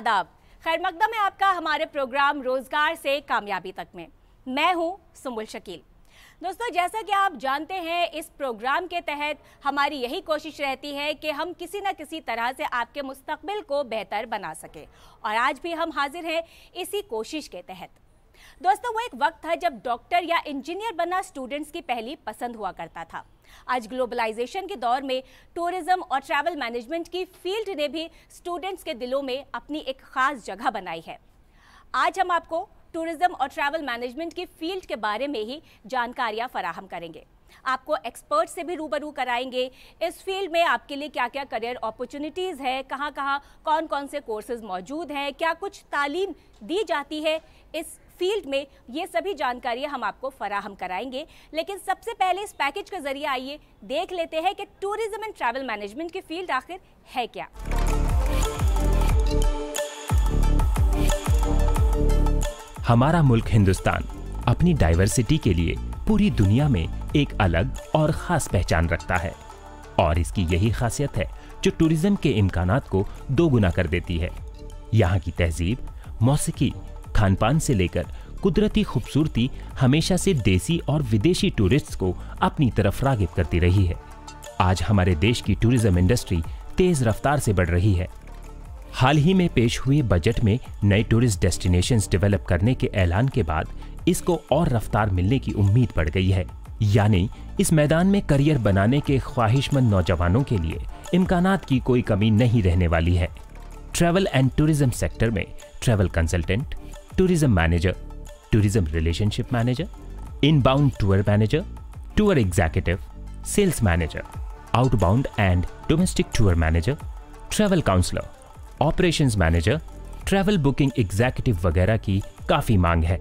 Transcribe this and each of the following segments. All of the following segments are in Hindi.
आदाब। खैर मकदम है आपका हमारे प्रोग्राम रोजगार से कामयाबी तक में। मैं हूं सुम्बुल शकील। दोस्तों, जैसा कि आप जानते हैं, इस प्रोग्राम के तहत हमारी यही कोशिश रहती है कि हम किसी न किसी तरह से आपके मुस्तकबिल को बेहतर बना सके, और आज भी हम हाजिर हैं इसी कोशिश के तहत। दोस्तों, वो एक वक्त था जब डॉक्टर या इंजीनियर बनना स्टूडेंट्स की पहली पसंद हुआ करता था। आज ग्लोबलाइजेशन के दौर में टूरिज्म और ट्रैवल मैनेजमेंट की फील्ड ने भी स्टूडेंट्स के दिलों में अपनी एक खास जगह बनाई है। आज हम आपको टूरिज्म और ट्रैवल मैनेजमेंट की फील्ड के बारे में ही जानकारियां फराहम करेंगे। आपको एक्सपर्ट से भी रूबरू कराएंगे। इस फील्ड में आपके लिए क्या क्या करियर अपॉर्चुनिटीज़ है, कहाँ कहाँ कौन कौन से कोर्सेज मौजूद हैं, क्या कुछ तालीम दी जाती है इस फील्ड में, ये सभी जानकारियां हम आपको फराहम कराएंगे। लेकिन सबसे पहले इस पैकेज के जरिए आइए देख लेते हैं कि टूरिज्म एंड ट्रैवल मैनेजमेंट की फील्ड आखिर है क्या। हमारा मुल्क हिंदुस्तान अपनी डाइवर्सिटी के लिए पूरी दुनिया में एक अलग और ख़ास पहचान रखता है, और इसकी यही खासियत है जो टूरिज्म के इम्कानात को दोगुना कर देती है। यहाँ की तहजीब, मौसीकी, खान पान से लेकर कुदरती खूबसूरती हमेशा से देसी और विदेशी टूरिस्ट्स को अपनी तरफ रागिब करती रही है। आज हमारे देश की टूरिज्म इंडस्ट्री तेज रफ्तार से बढ़ रही है। हाल ही में पेश हुए बजट में नए टूरिस्ट डेस्टिनेशंस डेवलप करने के ऐलान के बाद इसको और रफ्तार मिलने की उम्मीद बढ़ गई है। यानी इस मैदान में करियर बनाने के ख्वाहिशमंद नौजवानों के लिए इम्कानात की कोई कमी नहीं रहने वाली है। ट्रैवल एंड टूरिज्म सेक्टर में travel consultant, tourism manager, tourism relationship manager, inbound tour manager, tour executive, sales manager, outbound and domestic tour manager, travel counsellor, operations manager, travel booking executive वगैरह की काफी मांग है।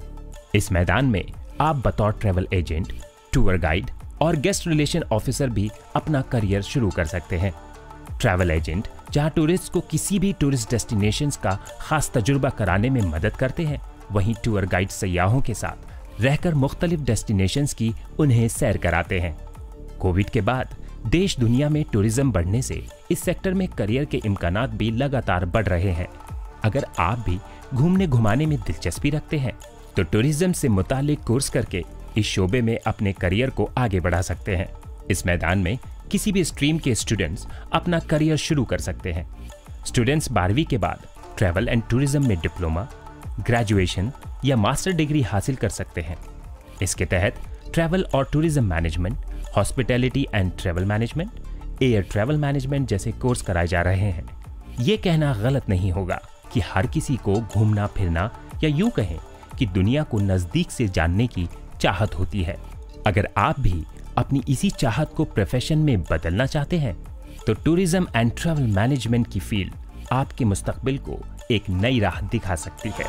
इस मैदान में आप बतौर ट्रैवल एजेंट, टूर गाइड और गेस्ट रिलेशन ऑफिसर भी अपना करियर शुरू कर सकते हैं। ट्रैवल एजेंट जहां टूरिस्ट को किसी भी टूरिस्ट डेस्टिनेशंस का खास तजुर्बा कराने में मदद करते हैं, वहीं टूर गाइड सयाहों के साथ रहकर मुख्तलिफ डेस्टिनेशंस की उन्हें सैर कराते हैं। कोविड के बाद देश दुनिया में टूरिज्म बढ़ने से इस सेक्टर में करियर के इम्कानात भी लगातार बढ़ रहे हैं। अगर आप भी घूमने घुमाने में दिलचस्पी रखते हैं तो टूरिज्म से मुतालिक कोर्स करके इस शोबे में अपने करियर को आगे बढ़ा सकते हैं। इस मैदान में किसी भी स्ट्रीम के स्टूडेंट्स अपना करियर शुरू कर सकते हैं। स्टूडेंट्स 12वीं के बाद ट्रैवल एंड टूरिज्म में डिप्लोमा, ग्रेजुएशन या मास्टर डिग्री हासिल कर सकते हैं। इसके तहत ट्रैवल और tourism management, hospitality and travel management, air travel management जैसे कोर्स कराए जा रहे हैं। ये कहना गलत नहीं होगा कि हर किसी को घूमना फिरना या यूं कहें कि दुनिया को नज़दीक से जानने की चाहत होती है। अगर आप भी अपनी इसी चाहत को प्रोफेशन में बदलना चाहते हैं तो टूरिज्म एंड ट्रैवल मैनेजमेंट की फील्ड आपके मुस्तकबिल को एक नई राह दिखा सकती है।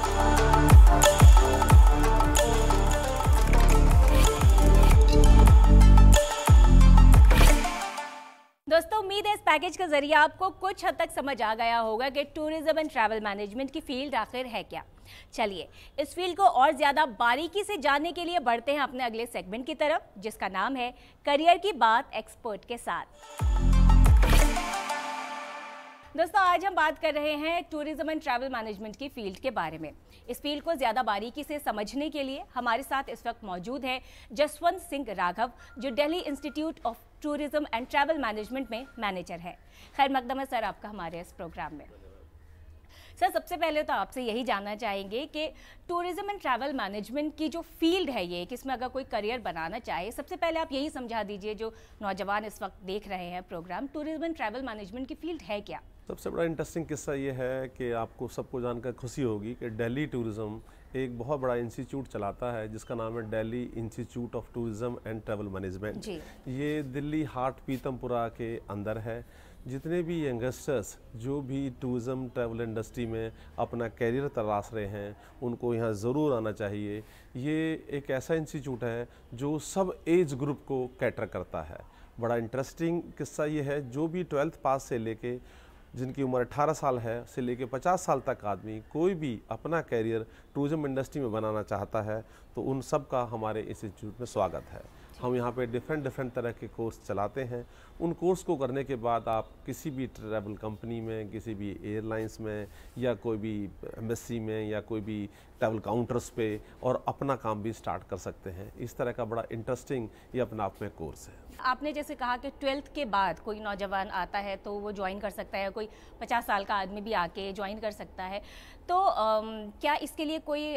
दोस्तों, उम्मीद है इस पैकेज के जरिए आपको कुछ हद तक समझ आ गया होगा कि टूरिज्म एंड ट्रैवल मैनेजमेंट की फील्ड आखिर है क्या। चलिए इस फील्ड को और ज्यादा बारीकी से जानने के लिए बढ़ते हैं अपने अगले सेगमेंट की तरफ, जिसका नाम है करियर की बात एक्सपर्ट के साथ। दोस्तों, आज हम बात कर रहे हैं टूरिज्म एंड ट्रैवल मैनेजमेंट की फील्ड के बारे में। इस फील्ड को ज़्यादा बारीकी से समझने के लिए हमारे साथ इस वक्त मौजूद है जसवंत सिंह राघव, जो Delhi institute of tourism and travel management में मैनेजर है। खैर मकदम है सर आपका हमारे इस प्रोग्राम में। सर, सबसे पहले तो आपसे यही जानना चाहेंगे कि टूरिज्म एंड ट्रैवल मैनेजमेंट की जो फील्ड है ये, कि इसमें अगर कोई करियर बनाना चाहे, सबसे पहले आप यही समझा दीजिए जो नौजवान इस वक्त देख रहे हैं programme, tourism and travel management की फील्ड है क्या। सबसे बड़ा इंटरेस्टिंग किस्सा ये है कि आपको सबको जानकर खुशी होगी कि दिल्ली टूरिज्म एक बहुत बड़ा इंस्टीट्यूट चलाता है जिसका नाम है Delhi institute of tourism and travel management. ये दिल्ली हाट पीतमपुरा के अंदर है। जितने भी यंगस्टर्स जो भी टूरिज्म ट्रैवल इंडस्ट्री में अपना कैरियर तलाश रहे हैं उनको यहाँ ज़रूर आना चाहिए। ये एक ऐसा इंस्टीट्यूट है जो सब एज ग्रुप को कैटर करता है। बड़ा इंटरेस्टिंग किस्सा ये है, जो भी 12th पास से लेके जिनकी उम्र 18 साल है से लेके 50 साल तक आदमी कोई भी अपना कैरियर टूरिज्म इंडस्ट्री में बनाना चाहता है तो उन सब का हमारे इंस्टीट्यूट में स्वागत है। हम यहाँ पे डिफरेंट तरह के कोर्स चलाते हैं। उन कोर्स को करने के बाद आप किसी भी ट्रैवल कंपनी में, किसी भी एयरलाइंस में, या कोई भी एम्बेसी में, या कोई भी ट्रैवल काउंटर्स पे और अपना काम भी स्टार्ट कर सकते हैं। इस तरह का बड़ा इंटरेस्टिंग ये अपने आप में कोर्स है। आपने जैसे कहा कि 12th के बाद कोई नौजवान आता है तो वो ज्वाइन कर सकता है, कोई 50 साल का आदमी भी आके ज्वाइन कर सकता है, तो क्या इसके लिए कोई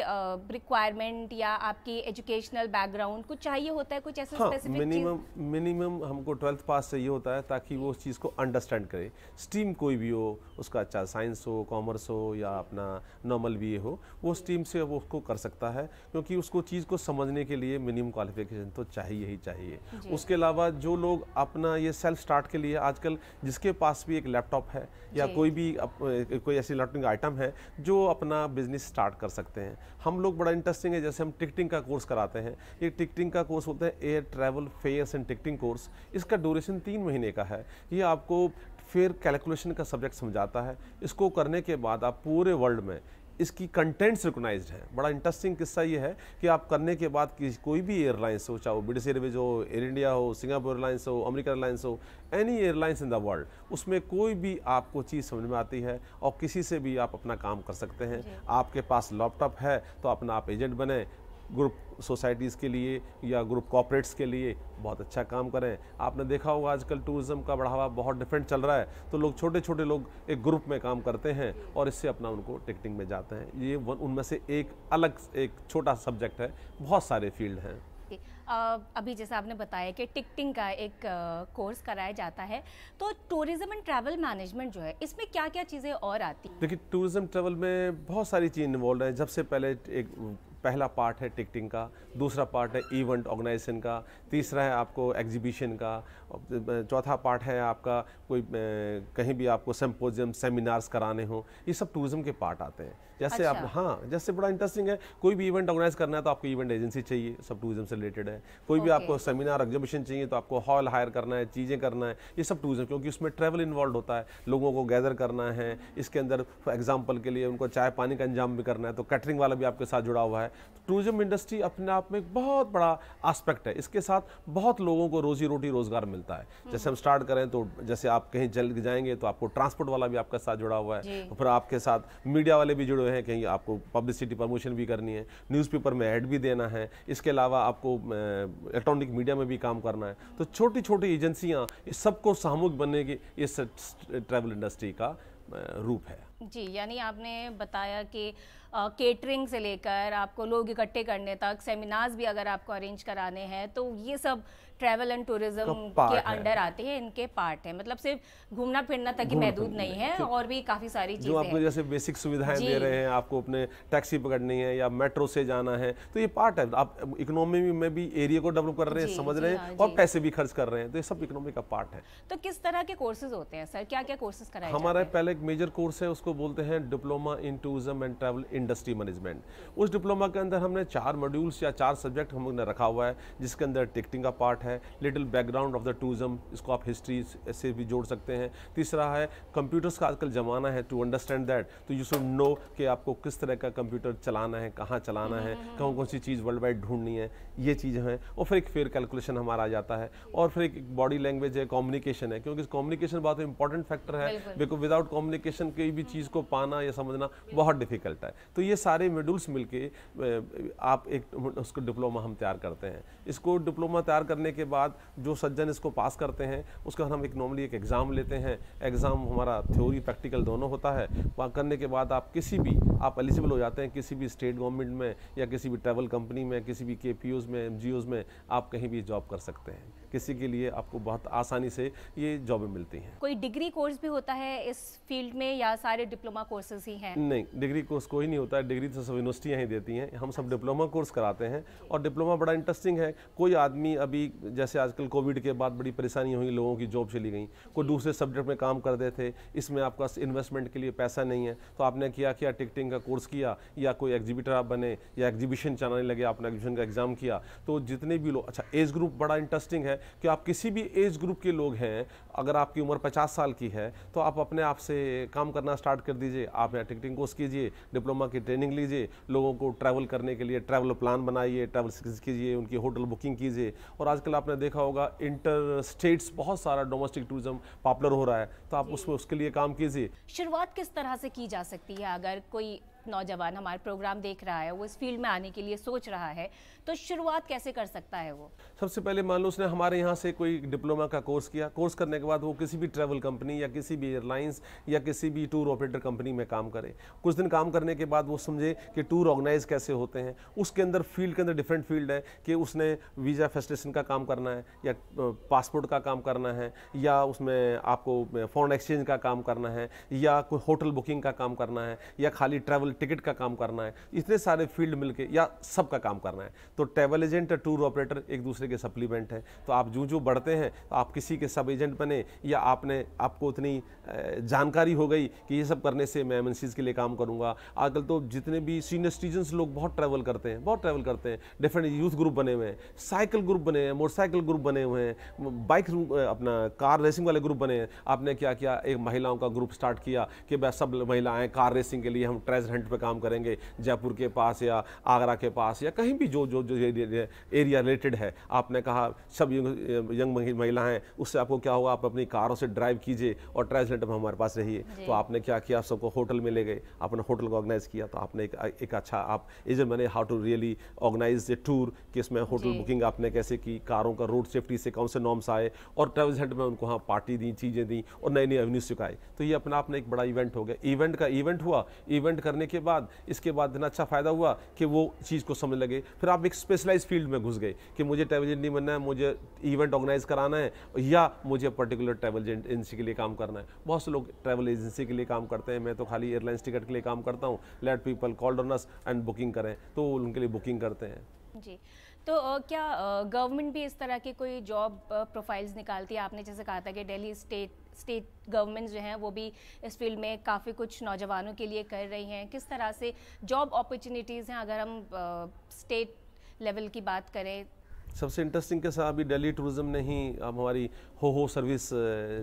रिक्वायरमेंट या आपकी एजुकेशनल बैकग्राउंड कुछ चाहिए होता है, कुछ ऐसा स्पेसिफिक? मिनिमम हमको 12th पास चाहिए होता है ताकि वो उस चीज़ को अंडरस्टैंड करे। स्ट्रीम कोई भी हो, उसका अच्छा साइंस हो, कॉमर्स हो या अपना नॉर्मल बीए हो, वो स्ट्रीम से वो उसको कर सकता है, क्योंकि उसको चीज़ को समझने के लिए मिनिमम क्वालिफिकेशन तो चाहिए ही चाहिए। उसके अलावा जो लोग अपना ये सेल्फ स्टार्ट के लिए, आजकल जिसके पास भी एक लैपटॉप है या कोई ऐसी इलेक्ट्रॉनिक आइटम है जो अपना बिजनेस स्टार्ट कर सकते हैं। हम लोग बड़ा इंटरेस्टिंग है, जैसे हम टिकटिंग का कोर्स कराते हैं। ये टिकटिंग का कोर्स होता है air travel fares and ticketing course. इसका ड्यूरेशन 3 महीने का है। ये आपको फेयर कैलकुलेशन का सब्जेक्ट समझाता है। इसको करने के बाद आप पूरे वर्ल्ड में इसकी कंटेंट्स रिकॉग्नाइज्ड हैं। बड़ा इंटरेस्टिंग किस्सा ये है कि आप करने के बाद कोई भी एयरलाइंस हो, चाहे वो ब्रिटिश एयरवेज हो, एयर इंडिया हो, सिंगापुर एयरलाइंस हो, अमेरिकन एयरलाइंस हो, any airlines in the world, उसमें कोई भी आपको चीज़ समझ में आती है और किसी से भी आप अपना काम कर सकते हैं। आपके पास लैपटॉप है तो अपना आप एजेंट बने, ग्रुप सोसाइटीज़ के लिए या ग्रुप कॉर्पोरेट्स के लिए बहुत अच्छा काम करें। आपने देखा होगा आजकल टूरिज्म का बढ़ावा बहुत डिफरेंट चल रहा है, तो लोग छोटे लोग एक ग्रुप में काम करते हैं और इससे अपना उनको टिकटिंग में जाते हैं। ये उनमें से एक छोटा सब्जेक्ट है, बहुत सारे फील्ड हैं। अभी जैसा आपने बताया कि टिकटिंग का एक कोर्स कराया जाता है, तो टूरिज्म एंड ट्रैवल मैनेजमेंट जो है, इसमें क्या क्या चीज़ें और आती हैं? देखिए, टूरिज्म ट्रैवल में बहुत सारी चीज़ इन्वॉल्व है। जब से पहला पार्ट है टिकटिंग का, दूसरा पार्ट है इवेंट ऑर्गेनाइजेशन का, तीसरा है आपको एग्जीबिशन का, चौथा पार्ट है आपका कोई कहीं भी आपको सिम्पोजियम सेमिनार्स कराने हो, ये सब टूरिज्म के पार्ट आते हैं। जैसे आप जैसे बड़ा इंटरेस्टिंग है, कोई भी इवेंट ऑर्गेनाइज करना है तो आपको इवेंट एजेंसी चाहिए, सब टूरिज्म से रिलेटेड है। कोई भी आपको सेमिनार एग्जीबिशन चाहिए तो आपको हॉल हायर करना है, चीज़ें करना है, ये सब टूरिज्म, क्योंकि उसमें ट्रैवल इन्वॉल्व होता है, लोगों को गैदर करना है। इसके अंदर फॉर एग्जाम्पल के लिए उनको चाय पानी का इंतजाम भी करना है, तो कैटरिंग वाला भी आपके साथ जुड़ा हुआ है। टूरिज्म इंडस्ट्री अपने आप में एक बहुत बड़ा एस्पेक्ट है। इसके साथ बहुत लोगों को रोजी रोटी रोजगार मिलता है। जैसे हम स्टार्ट करें तो जैसे आप कहीं जल्द जाएंगे तो आपको ट्रांसपोर्ट वाला भी आपके साथ जुड़ा हुआ है, तो फिर आपके साथ मीडिया वाले भी जुड़े हैं, कहीं आपको पब्लिसिटी प्रमोशन भी करनी है, न्यूज़पेपर में ऐड भी देना है, इसके अलावा आपको इलेक्ट्रॉनिक मीडिया में भी काम करना है। तो छोटी छोटी एजेंसियाँ इस सबको सामूहिक बनने की इस ट्रैवल इंडस्ट्री का रूप है। जी, यानी आपने बताया कि केटरिंग से लेकर आपको लोग इकट्ठे करने तक, सेमिनार्स भी अगर आपको अरेंज कराने हैं, तो ये सब ट्रैवल एंड टूरिज्म के अंडर आते हैं, इनके पार्ट है। मतलब सिर्फ घूमना फिरना तक ही महदूद नहीं है, और भी काफ़ी सारी चीज़ें जो आपको जैसे बेसिक सुविधाएं दे रहे हैं, आपको अपने टैक्सी पकड़नी है या मेट्रो से जाना है, तो ये पार्ट है। आप इकोनॉमी में भी एरिया को डेवलप कर रहे हैं, समझ रहे हैं, और पैसे भी खर्च कर रहे हैं, तो ये सब इकोनॉमी का पार्ट है। तो किस तरह के कोर्सेज होते हैं सर, क्या क्या कोर्सेज कराए जाते हैं? हमारा पहले एक मेजर कोर्स है, उसको बोलते हैं diploma in tourism and travel industry management. उस डिप्लोमा के अंदर हमने 4 मॉड्यूल्स या 4 सब्जेक्ट हमने रखा हुआ है, जिसके अंदर टिकटिंग का पार्ट है, little background of the tourism, इसको आप हिस्ट्री से भी जोड़ सकते हैं। तीसरा है कंप्यूटर्स का आजकल ज़माना है, टू अंडरस्टैंड दैट तो यू शुड नो कि आपको किस तरह का कंप्यूटर चलाना है, कहाँ चलाना है, कौन कौन सी चीज़ वर्ल्ड वाइड ढूंढनी है, ये चीज़ें हैं। और फिर एक फेयर कैलकुलेशन हमारा आ जाता है, और फिर एक बॉडी लैंग्वेज है, कम्युनिकेशन है, क्योंकि कम्युनिकेशन बहुत इंपॉर्टेंट फैक्टर है, बिकॉज विदाउट कम्युनिकेशन कोई भी चीज़ को पाना या समझना बहुत डिफिकल्ट है। तो ये सारे मॉड्यूल्स मिलके आप एक उसको डिप्लोमा हम तैयार करते हैं। इसको डिप्लोमा तैयार करने के बाद जो सज्जन इसको पास करते हैं, उसके बाद हम एक नॉर्मली एक एग्ज़ाम लेते हैं। एग्ज़ाम हमारा थ्योरी प्रैक्टिकल दोनों होता है। वहाँ करने के बाद आप आप एलिजिबल हो जाते हैं किसी भी स्टेट गवर्नमेंट में या किसी भी ट्रैवल कंपनी में, किसी भी KPOs में, MGOs में आप कहीं भी जॉब कर सकते हैं। किसी के लिए आपको बहुत आसानी से ये जॉबें मिलती हैं। कोई डिग्री कोर्स भी होता है इस फील्ड में या सारे डिप्लोमा कोर्सेज ही हैं? नहीं, डिग्री कोर्स कोई नहीं होता है, डिग्री तो सब यूनिवर्सिटियाँ ही देती हैं। हम सब डिप्लोमा कोर्स कराते हैं, और डिप्लोमा बड़ा इंटरेस्टिंग है। कोई आदमी अभी जैसे आजकल कोविड के बाद बड़ी परेशानी हुई, लोगों की जॉब चली गई, कोई दूसरे सब्जेक्ट में काम करते थे, इसमें आपका इन्वेस्टमेंट के लिए पैसा नहीं है, तो आपने किया टिकटिंग का कोर्स किया, या कोई एग्जीबिटर आप बने या एग्जीबिशन चलाने लगे, आपने एग्जीबिशन का एग्जाम किया। तो जितने भी लोग, अच्छा एज ग्रुप बड़ा इंटरेस्टिंग है कि आप किसी भी एज ग्रुप के लोग हैं, अगर आपकी उम्र 50 साल की है तो आप अपने आप से काम करना स्टार्ट स्टार्ट कर दीजिए, आप यहाँ टिकटिंग कोर्स कीजिए, डिप्लोमा की ट्रेनिंग लीजिए, लोगों को ट्रैवल करने के लिए ट्रैवल प्लान बनाइए, ट्रैवल कीजिए, उनकी होटल बुकिंग कीजिए। और आजकल आपने देखा होगा इंटर स्टेट्स बहुत सारा डोमेस्टिक टूरिज्म पॉपुलर हो रहा है, तो आप उसमें उसके लिए काम कीजिए। शुरुआत किस तरह से की जा सकती है? अगर कोई नौजवान हमारा प्रोग्राम देख रहा है, वो इस फील्ड में आने के लिए सोच रहा है, तो शुरुआत कैसे कर सकता है वो? सबसे पहले मान लो उसने हमारे यहाँ से कोई डिप्लोमा का कोर्स किया, कोर्स करने के बाद वो किसी भी ट्रैवल कंपनी या किसी भी एयरलाइंस या किसी भी टूर ऑपरेटर कंपनी में काम करे। कुछ दिन काम करने के बाद वो समझे कि टूर ऑर्गेनाइज कैसे होते हैं। उसके अंदर फील्ड के अंदर डिफरेंट फील्ड है कि उसने वीज़ा फैसिलिटेशन का काम करना है या पासपोर्ट का काम करना है या उसमें आपको फॉरेन एक्सचेंज का काम करना है या कोई होटल बुकिंग का काम करना है या खाली ट्रैवल टिकट का काम करना है। इतने सारे फील्ड मिलके या सब का काम करना है। तो ट्रैवल एजेंट और टूर ऑपरेटर एक दूसरे के सप्लीमेंट हैं। तो आप जो बढ़ते हैं तो आप किसी के सब एजेंट बने या आपको उतनी जानकारी हो गई कि ये सब करने से मैं एमएनसीज़ के लिए काम करूंगा। आजकल तो जितने भी सीनियर सिटीजन्स लोग बहुत ट्रैवल करते हैं, डिफरेंट यूथ ग्रुप बने हुए हैं, साइकिल ग्रुप बने हैं, मोटरसाइकिल ग्रुप बने हुए हैं, बाइक अपना कार रेसिंग वाले ग्रुप बने हैं। आपने क्या किया, एक महिलाओं का ग्रुप स्टार्ट किया कि बस सब महिलाएं कार रेसिंग के लिए हम ट्रेजर हंट पे काम करेंगे, जयपुर के पास या आगरा के पास या कहीं भी जो एरिया रिलेटेड है। आपने कहा सब यंग महिलाएं, उससे आपको क्या होगा, आप अपनी कारों से ड्राइव कीजिए और ट्रेजर हंट में हमारे पास रहिए। तो आपने क्या किया, सबको होटल में ले गए, अपने होटल को ऑर्गेनाइज किया। तो आपने एक अच्छा आप एजेंट बने, how to really organise a tour, कि इसमें होटल बुकिंग आपने कैसे की, कारों का रोड सेफ्टी से कौन से नॉर्म्स आए और ट्रैवल सेंटर में उनको हाँ पार्टी दी, चीज़ें दी और नई नई एवेन्यूज चुकाए। तो ये अपना आपने एक बड़ा इवेंट हो गया। इवेंट हुआ, इवेंट करने के बाद इसके बाद इतना अच्छा फायदा हुआ कि वो चीज़ को समझ लगे। फिर आप एक स्पेशलाइज फील्ड में घुस गए कि मुझे ट्रैवल एजेंट नहीं बनना है, मुझे इवेंट ऑर्गेनाइज कराना है या मुझे पर्टिकुलर ट्रैवल एजेंसी के लिए काम करना है। बहुत से लोग ट्रैवल एजेंसी के लिए काम करते हैं, मैं तो खाली एयरलाइंस टिकट के लिए काम करता हूँ, let people call on us and booking करें, तो उनके लिए बुकिंग करते हैं। जी, तो क्या गवर्नमेंट भी इस तरह के कोई जॉब प्रोफाइल्स निकालती है? आपने जैसे कहा था कि दिल्ली स्टेट गवर्नमेंट जो हैं वो भी इस फील्ड में काफ़ी कुछ नौजवानों के लिए कर रही हैं। किस तरह से जॉब अपॉर्चुनिटीज़ हैं अगर हम स्टेट लेवल की बात करें? सबसे इंटरेस्टिंग के साथ अभी दिल्ली टूरिज्म ने ही हमारी हो सर्विस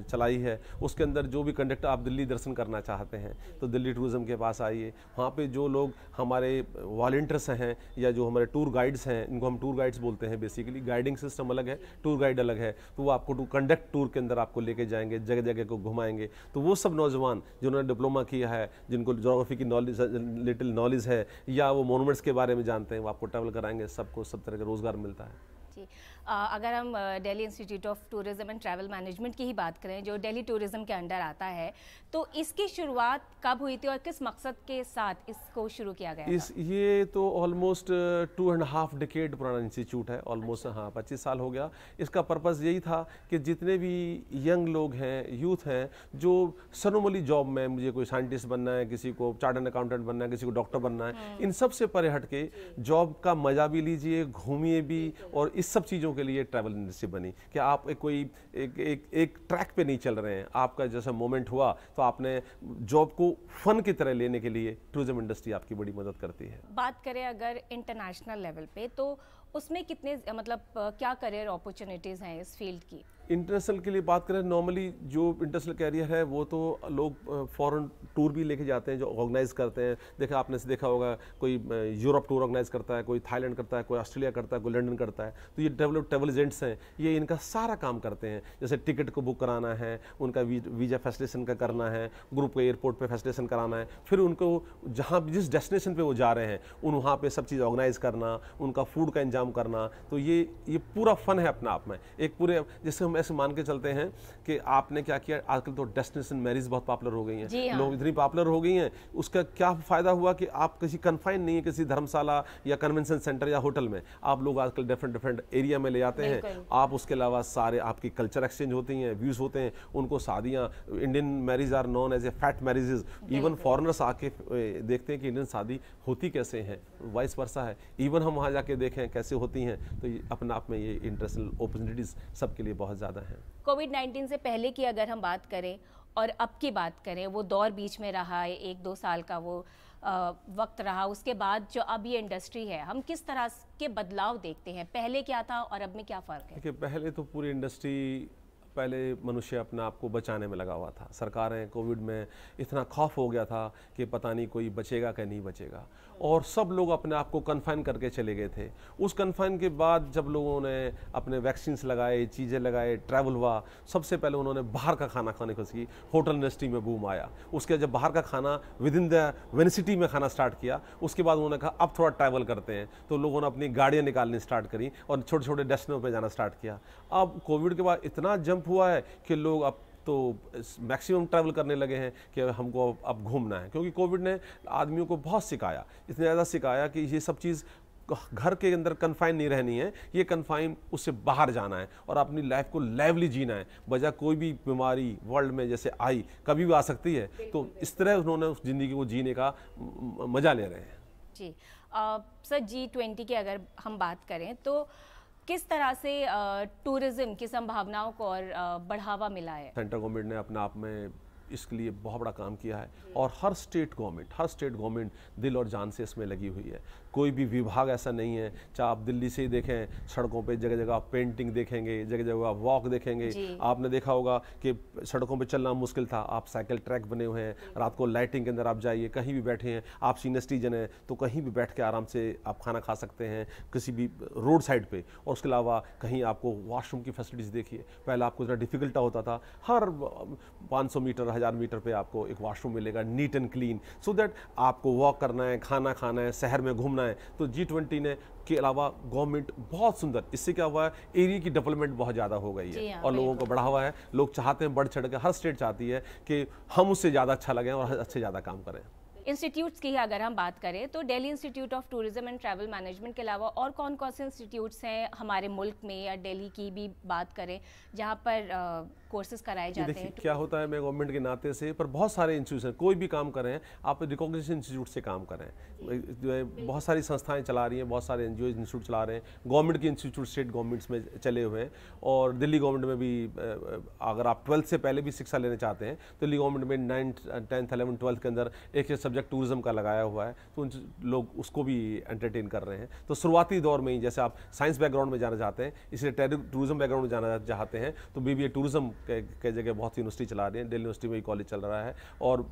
चलाई है। उसके अंदर जो भी कंडक्टर, आप दिल्ली दर्शन करना चाहते हैं तो दिल्ली टूरिज्म के पास आइए। वहाँ पे जो लोग हमारे वॉलंटियर्स हैं या जो हमारे टूर गाइड्स हैं, इनको हम टूर गाइड्स बोलते हैं। बेसिकली गाइडिंग सिस्टम अलग है, टूर गाइड अलग है। तो वो आपको कंडक्ट टूर के अंदर आपको लेके जाएंगे, जगह जगह को घुमाएंगे। तो वो सब नौजवान जिन्होंने डिप्लोमा किया है, जिनको ज्योग्राफी की लिटिल नॉलेज है या वो मोनूमेंट्स के बारे में जानते हैं, वो आपको ट्रैवल कराएंगे। सबको सब तरह का रोजगार मिलता है। जी, अगर हम Delhi institute of tourism and travel management की ही बात करें, जो दिल्ली टूरिज्म के अंडर आता है, तो इसकी शुरुआत कब हुई थी और किस मकसद के साथ इसको शुरू किया गया था? ये तो ऑलमोस्ट 2.5 डिकेड पुराना इंस्टीट्यूट है, ऑलमोस्ट। हाँ, 25 साल हो गया। इसका पर्पज़ यही था कि जितने भी यंग लोग हैं, यूथ हैं, जो सनोमली जॉब में, मुझे कोई साइंटिस्ट बनना है, किसी को चार्टर्ड अकाउंटेंट बनना है, किसी को डॉक्टर बनना है, इन सब से परे हट के जॉब का मजा भी लीजिए, घूमिए भी। और इस सब चीज़ों के लिए ट्रैवल इंडस्ट्री बनी कि आप एक ट्रैक पे नहीं चल रहे हैं। आपका जैसा मोमेंट हुआ तो आपने जॉब को फन की तरह लेने के लिए टूरिज्म इंडस्ट्री आपकी बड़ी मदद करती है। बात करें अगर इंटरनेशनल लेवल पे, तो उसमें कितने क्या करियर अपॉर्चुनिटीज़ हैं इस फील्ड की? इंटरनेशनल के लिए बात करें, नॉर्मली जो इंटरनेशनल कैरियर है वो तो लोग फॉरेन टूर भी लेके जाते हैं, जो ऑर्गेनाइज करते हैं। देखा आपने से देखा होगा, कोई यूरोप टूर ऑर्गेनाइज करता है, कोई थाईलैंड करता है, कोई ऑस्ट्रेलिया करता है, कोई लंदन करता है। तो ये ट्रैवल एजेंट्स हैं, ये इनका सारा काम करते हैं। जैसे टिकट को बुक कराना है, उनका वीज़ा फैसिलिटेशन का करना है, ग्रुप को एयरपोर्ट पर फैसिलिटेशन कराना है, फिर उनको जहाँ जिस डेस्टिनेशन पर वो जा रहे हैं वहाँ पर सब चीज़ ऑर्गेनाइज करना, उनका फूड का इंतजाम करना। तो ये पूरा फन है अपना आप में। एक पूरे जैसे हम ऐसे मान के चलते हैं कि आपने क्या किया, आजकल तो डेस्टिनेशन मैरिज बहुत पॉपुलर हो गई हैं। हाँ। लोग इतनी पॉपुलर हो गई हैं, उसका क्या फायदा हुआ कि आप किसी कन्फाइन नहीं है किसी धर्मशाला या कन्वेंशन सेंटर या होटल में। आप लोग आजकल डिफरेंट एरिया में ले जाते हैं। आप उसके अलावा सारे आपकी कल्चर एक्सचेंज होती हैं, व्यूज होते हैं, उनको शादियाँ, Indian marriage are known as a fat marriages. Even foreigners आके देखते हैं कि इंडियन शादी होती कैसे हैं, वाइस वर्सा है। इवन हम वहाँ जाके देखें कैसे होती हैं। तो ये अपने आप में ये इंटरनेशनल अपॉर्चुनिटीज़ सबके लिए बहुत ज़्यादा हैं। कोविड-19 से पहले की अगर हम बात करें और अब की बात करें, वो दौर बीच में रहा है, 1-2 साल का वो वक्त रहा, उसके बाद जो अब ये इंडस्ट्री है, हम किस तरह के बदलाव देखते हैं? पहले क्या था और अब में क्या फ़र्क है? देखिए, पहले तो पूरी इंडस्ट्री पहले मनुष्य अपने आप को बचाने में लगा हुआ था। सरकारें कोविड में इतना खौफ हो गया था कि पता नहीं कोई बचेगा कि नहीं बचेगा, और सब लोग अपने आप को कन्फाइन करके चले गए थे। उस कन्फाइन के बाद जब लोगों ने अपने वैक्सीन्स लगाए, चीज़ें लगाए, ट्रैवल हुआ, सबसे पहले उन्होंने बाहर का खाना खाने को सीखी। होटल इंडस्ट्री में बूम आया। उसके जब बाहर का खाना विद इन द वेनिसिटी में खाना स्टार्ट किया, उसके बाद उन्होंने कहा अब थोड़ा ट्रैवल करते हैं, तो लोगों ने अपनी गाड़ियाँ निकालनी स्टार्ट करी और छोटे छोटे डेस्टिनेशनों पर जाना स्टार्ट किया। अब कोविड के बाद इतना जंप हुआ है कि लोग अब तो मैक्सिमम ट्रैवल करने लगे हैं कि हमको अब घूमना है, क्योंकि कोविड ने आदमियों को बहुत सिखाया, इतने ज़्यादा सिखाया कि ये सब चीज़ घर के अंदर कन्फाइन नहीं रहनी है, ये कन्फाइन उससे बाहर जाना है और अपनी लाइफ को लाइवली जीना है। वजह कोई भी बीमारी वर्ल्ड में जैसे आई कभी भी आ सकती है, तो इस तरह उन्होंने उस ज़िंदगी को जीने का मज़ा ले रहे हैं। जी सर, G20 की अगर हम बात करें तो किस तरह से टूरिज्म की संभावनाओं को और बढ़ावा मिला है? सेंट्रल गवर्नमेंट ने अपने आप में इसके लिए बहुत बड़ा काम किया है और हर स्टेट गवर्नमेंट दिल और जान से इसमें लगी हुई है। कोई भी विभाग ऐसा नहीं है, चाहे आप दिल्ली से ही देखें, सड़कों पे जगह जगह आप पेंटिंग देखेंगे, जगह जगह आप वॉक देखेंगे। आपने देखा होगा कि सड़कों पे चलना मुश्किल था, आप साइकिल ट्रैक बने हुए हैं। रात को लाइटिंग के अंदर आप जाइए, कहीं भी बैठे हैं, आप सीनियर सिटीजन हैं तो कहीं भी बैठ के आराम से आप खाना खा सकते हैं किसी भी रोड साइड पे। और उसके अलावा कहीं आपको वॉशरूम की फैसिलिटीज़ देखिए, पहले आपको ज़रा डिफिकल्ट होता था, हर 500 मीटर 1000 मीटर पे आपको एक वॉशरूम मिलेगा neat and clean, so that आपको वॉक करना है, खाना खाना है, शहर में घूमना है। तो G20 ने के अलावा गवर्नमेंट बहुत सुंदर, इससे क्या हुआ है, एरिया की डेवलपमेंट बहुत ज़्यादा हो गई है और लोगों को बढ़ावा है। लोग चाहते हैं बढ़ चढ़ के, हर स्टेट चाहती है कि हम उससे ज़्यादा अच्छा लगें और अच्छे ज़्यादा काम करें। इंस्टीट्यूट्स की अगर हम बात करें तो Delhi institute of tourism and travel management के अलावा और कौन कौन से इंस्टीट्यूट्स हैं हमारे मुल्क में, या दिल्ली की भी बात करें जहां पर कोर्सेज कराए जाते हैं? क्या होता है, मैं गवर्नमेंट के नाते से, पर बहुत सारे इंस्टीट्यूशन कोई भी काम करें आप रिकॉग्निशन इंस्टीट्यूट से काम करें। जो है बहुत सारी संस्थाएं चला रही हैं, बहुत सारे NGO इंस्टीट्यूट चला रहे हैं, गवर्नमेंट के इंस्टीट्यूट स्टेट गवर्नमेंट्स में चले हुए हैं। और दिल्ली गवर्नमेंट में भी अगर आप 12th से पहले भी शिक्षा लेना चाहते हैं तो दिल्ली गवर्नमेंट में 9th 10th 11th 12th के अंदर एक सब्जेक्ट टूरिज्म का लगाया हुआ है, तो लोग उसको भी एंटरटेन कर रहे हैं। तो शुरुआती दौर में ही जैसे आप साइंस बैकग्राउंड में जाना चाहते हैं, इसलिए टूरिज्म बैकग्राउंड में जाना चाहते हैं, तो BBA टूरिज्म के जगह बहुत सी यूनिवर्सिटी चला रही है। दिल्ली यूनिवर्सिटी में ही कॉलेज चल रहा है और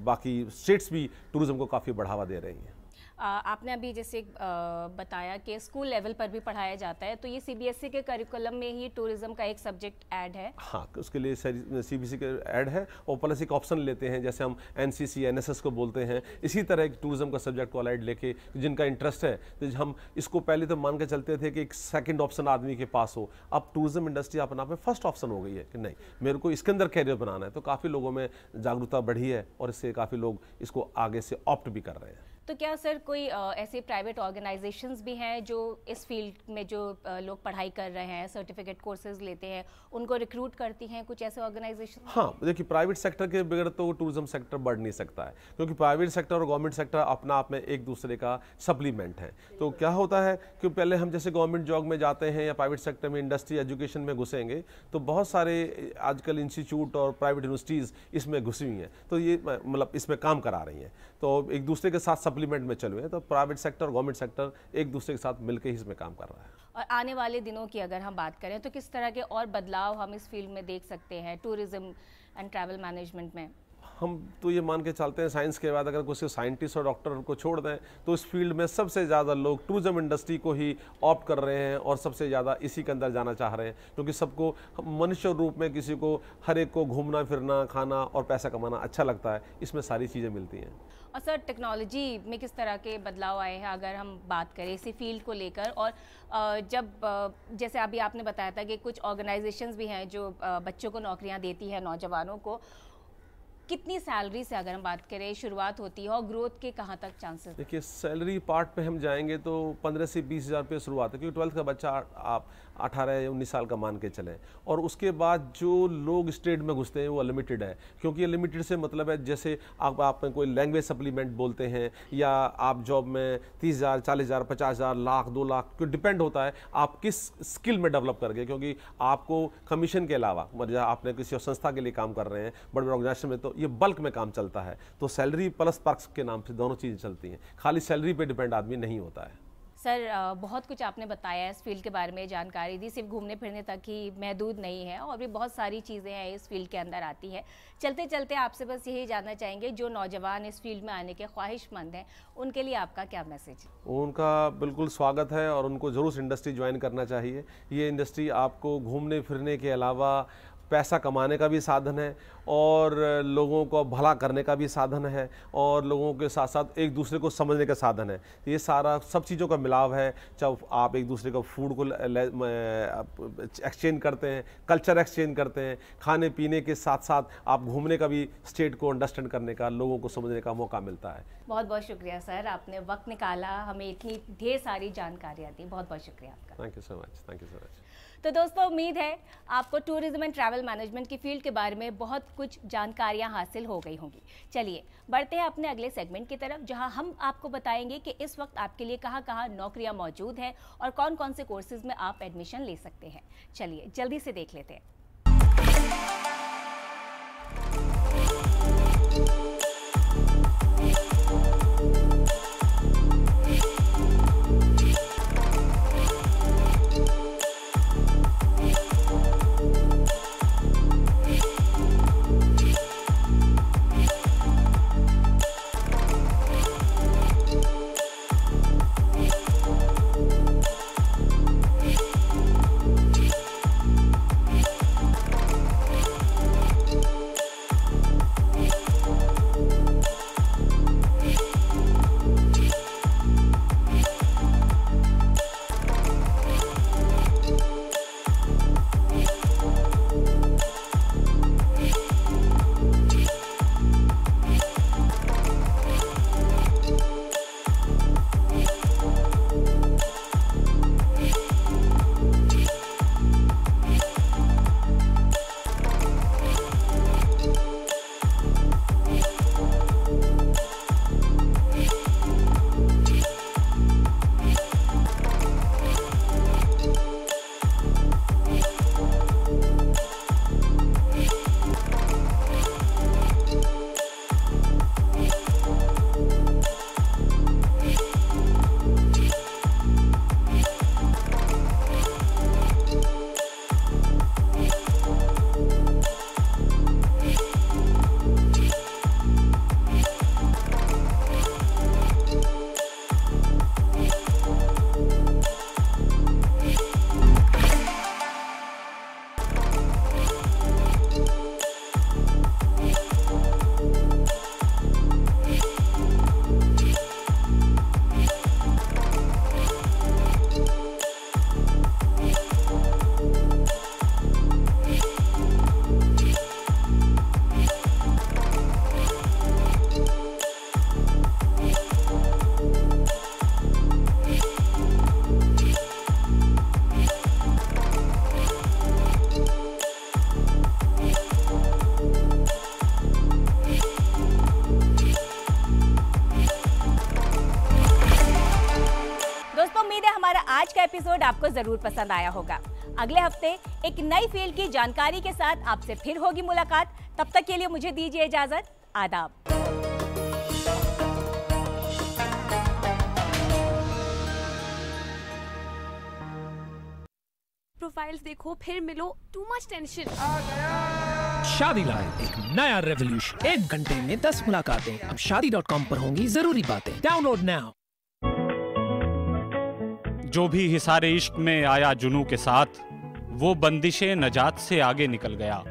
बाकी स्टेट्स भी टूरिज्म को काफ़ी बढ़ावा दे रही हैं। आपने अभी जैसे बताया कि स्कूल लेवल पर भी पढ़ाया जाता है, तो ये CBSE के करिकुलम में ही टूरिज्म का एक सब्जेक्ट ऐड है? हाँ, उसके लिए CBSE का ऐड है और प्लस एक ऑप्शन लेते हैं, जैसे हम NCC NSS को बोलते हैं, इसी तरह एक टूरिज्म का सब्जेक्ट को ऐड लेके जिनका इंटरेस्ट है, तो हम इसको पहले तो मान के चलते थे कि एक सेकंड ऑप्शन आदमी के पास हो। अब टूरिज्म इंडस्ट्री अपने आप में फर्स्ट ऑप्शन हो गई है कि नहीं, मेरे को इसके अंदर कैरियर बनाना है। तो काफ़ी लोगों में जागरूकता बढ़ी है और इससे काफ़ी लोग इसको आगे से ऑप्ट भी कर रहे हैं। तो क्या सर कोई ऐसे प्राइवेट ऑर्गेनाइजेशंस भी हैं जो इस फील्ड में जो लोग पढ़ाई कर रहे हैं, सर्टिफिकेट कोर्सेज लेते हैं, उनको रिक्रूट करती हैं कुछ ऐसे ऑर्गेनाइजेशन? हाँ, देखिए प्राइवेट सेक्टर के बगैर तो टूरिज्म सेक्टर बढ़ नहीं सकता है, क्योंकि प्राइवेट सेक्टर और गवर्नमेंट सेक्टर अपना आप में एक दूसरे का सप्लीमेंट है। तो क्या होता है कि पहले हम जैसे गवर्नमेंट जॉब में जाते हैं या प्राइवेट सेक्टर में इंडस्ट्री एजुकेशन में घुसेंगे, तो बहुत सारे आजकल इंस्टीट्यूट और प्राइवेट यूनिवर्सिटीज़ इसमें घुसी हुई हैं, तो ये मतलब इसमें काम करा रही हैं, तो एक दूसरे के साथ सप्लीमेंट में चल रहे हैं। तो प्राइवेट सेक्टर और गवर्नमेंट सेक्टर एक दूसरे के साथ मिलकर ही इसमें काम कर रहा है। और आने वाले दिनों की अगर हम बात करें तो किस तरह के और बदलाव हम इस फील्ड में देख सकते हैं टूरिज्म एंड ट्रैवल मैनेजमेंट में? हम तो ये मान के चलते हैं साइंस के बाद अगर कोई साइंटिस्ट और डॉक्टर को छोड़ दें तो इस फील्ड में सबसे ज़्यादा लोग टूरिज्म इंडस्ट्री को ही ऑप्ट कर रहे हैं और सबसे ज़्यादा इसी के अंदर जाना चाह रहे हैं, क्योंकि सबको मनुष्य रूप में किसी को हर एक को घूमना फिरना खाना और पैसा कमाना अच्छा लगता है, इसमें सारी चीज़ें मिलती हैं। और सर टेक्नोलॉजी में किस तरह के बदलाव आए हैं अगर हम बात करें इसी फील्ड को लेकर? और जब जैसे अभी आपने बताया था कि कुछ ऑर्गेनाइजेशंस भी हैं जो बच्चों को नौकरियां देती है, नौजवानों को, कितनी सैलरी से अगर हम बात करें शुरुआत होती है और ग्रोथ के कहाँ तक चांसेस? देखिए सैलरी पार्ट पे हम जाएंगे तो 15 से 20 हज़ार रुपये शुरुआत है, क्योंकि 12th का बच्चा आप 18 या 19 साल का मान के चलें। और उसके बाद जो लोग स्टेट में घुसते हैं वो लिमिटेड है, क्योंकि ये लिमिटेड से मतलब है जैसे आप में कोई लैंग्वेज सप्लीमेंट बोलते हैं या आप जॉब में 30,000 40,000 50,000 लाख 2 लाख क्यों डिपेंड होता है आप किस स्किल में डेवलप करके, क्योंकि आपको कमीशन के अलावा मतलब आपने किसी संस्था के लिए काम कर रहे हैं बड़े बड़े ऑर्गेनाइजेशन में, तो ये बल्क में काम चलता है, तो सैलरी प्लस पर्क्स के नाम से दोनों चीज़ें चलती हैं, खाली सैलरी पे डिपेंड आदमी नहीं होता है। सर बहुत कुछ आपने बताया इस फील्ड के बारे में, जानकारी दी, सिर्फ घूमने फिरने तक ही महदूद नहीं है और भी बहुत सारी चीज़ें हैं इस फील्ड के अंदर आती है। चलते चलते आपसे बस यही जानना चाहेंगे, जो नौजवान इस फील्ड में आने के ख्वाहिशमंद हैं उनके लिए आपका क्या मैसेज है? उनका बिल्कुल स्वागत है और उनको ज़रूर इस इंडस्ट्री ज्वाइन करना चाहिए। ये इंडस्ट्री आपको घूमने फिरने के अलावा पैसा कमाने का भी साधन है और लोगों को भला करने का भी साधन है और लोगों के साथ साथ एक दूसरे को समझने का साधन है। ये सारा सब चीज़ों का मिलाव है। चाहे आप एक दूसरे का फूड को एक्सचेंज करते हैं, कल्चर एक्सचेंज करते हैं, खाने पीने के साथ साथ आप घूमने का भी स्टेट को अंडरस्टैंड करने का, लोगों को समझने का मौका मिलता है। बहुत बहुत शुक्रिया सर, आपने वक्त निकाला, हमें इतनी ढेर सारी जानकारियाँ दी। बहुत बहुत शुक्रिया आपका। Thank you so much. Thank you so much. तो दोस्तों, उम्मीद है आपको टूरिज्म एंड ट्रैवल मैनेजमेंट की फील्ड के बारे में बहुत कुछ जानकारियां हासिल हो गई होंगी। चलिए बढ़ते हैं अपने अगले सेगमेंट की तरफ, जहां हम आपको बताएंगे कि इस वक्त आपके लिए कहां-कहां नौकरियां मौजूद हैं और कौन-कौन से कोर्सेज में आप एडमिशन ले सकते हैं। चलिए जल्दी से देख लेते हैं। आज का एपिसोड आपको जरूर पसंद आया होगा। अगले हफ्ते एक नई फील्ड की जानकारी के साथ आपसे फिर होगी मुलाकात। तब तक के लिए मुझे दीजिए इजाजत। आदाब। प्रोफाइल्स देखो फिर मिलो, टू मच टेंशन। शादी लाइव एक नया रेवोल्यूशन। 1 घंटे में 10 मुलाकातें। अब शादी.com पर होंगी जरूरी बातें। Download now. जो भी हिसारे इश्क में आया जुनू के साथ, वो बंदिशे नजात से आगे निकल गया।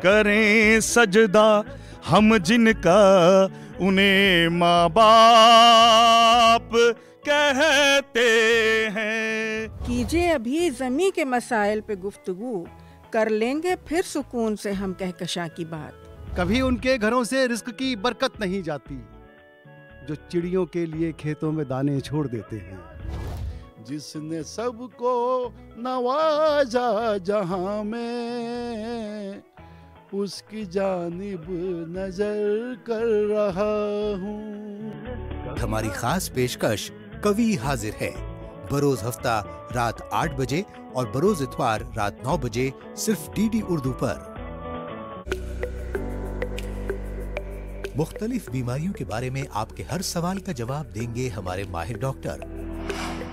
करें सजदा हम जिनका, उन्हें माँ बाप कहते हैं। कीजिए अभी ज़मी के मसाइल पे गुफ्तगू, कर लेंगे फिर सुकून से हम कहकशां की बात। कभी उनके घरों से रिस्क की बरकत नहीं जाती, जो चिड़ियों के लिए खेतों में दाने छोड़ देते हैं। जिसने सबको नवाजा जहां में, उसकी जानिब नजर कर रहा हूँ। हमारी खास पेशकश कवि हाजिर है, बरोज हफ्ता रात 8 बजे और बरोज इतवार रात 9 बजे सिर्फ डीडी उर्दू पर। मुख्तलिफ बीमारियों के बारे में आपके हर सवाल का जवाब देंगे हमारे माहिर डॉक्टर।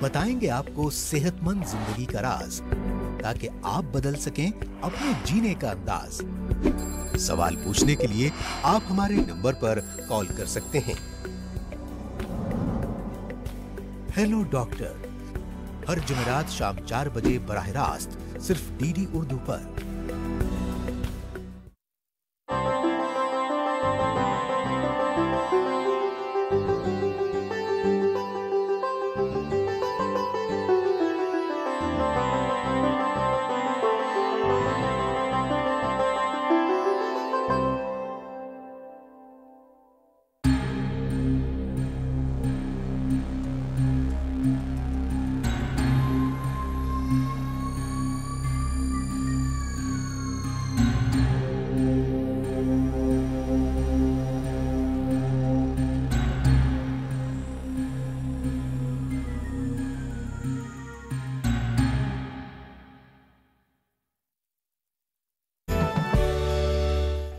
बताएंगे आपको सेहतमंद जिंदगी का राज, ताकि आप बदल सकें अपने जीने का अंदाज। सवाल पूछने के लिए आप हमारे नंबर पर कॉल कर सकते हैं। हेलो डॉक्टर, हर जुमेरात शाम 4 बजे बराह रास्त सिर्फ डीडी उर्दू पर।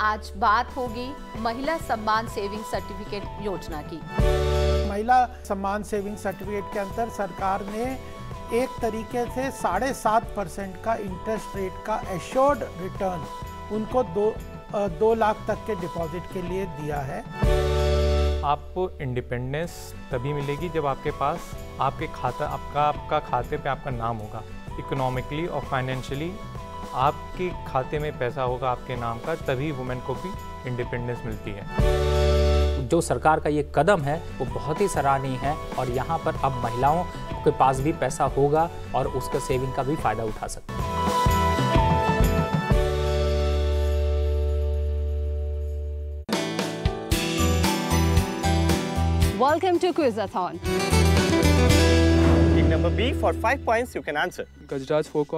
आज बात होगी महिला सम्मान सेविंग सर्टिफिकेट योजना की। महिला सम्मान सेविंग सर्टिफिकेट के अंदर सरकार ने एक तरीके से 7.5% का इंटरेस्ट रेट का एश्योर्ड रिटर्न उनको 2 लाख तक के डिपॉजिट के लिए दिया है। आपको इंडिपेंडेंस तभी मिलेगी जब आपके पास आपका खाते पे आपका नाम होगा। इकोनॉमिकली और फाइनेंशियली आपके खाते में पैसा होगा आपके नाम का, तभी वुमेन को भी इंडिपेंडेंस मिलती है। जो सरकार का ये कदम है वो बहुत ही सराहनीय है और यहाँ पर अब महिलाओं के पास भी पैसा होगा और उसका सेविंग का भी फायदा उठा सकते हैं। Welcome to Quizathon. Pick number B for 5 points you can answer. Gajraj folk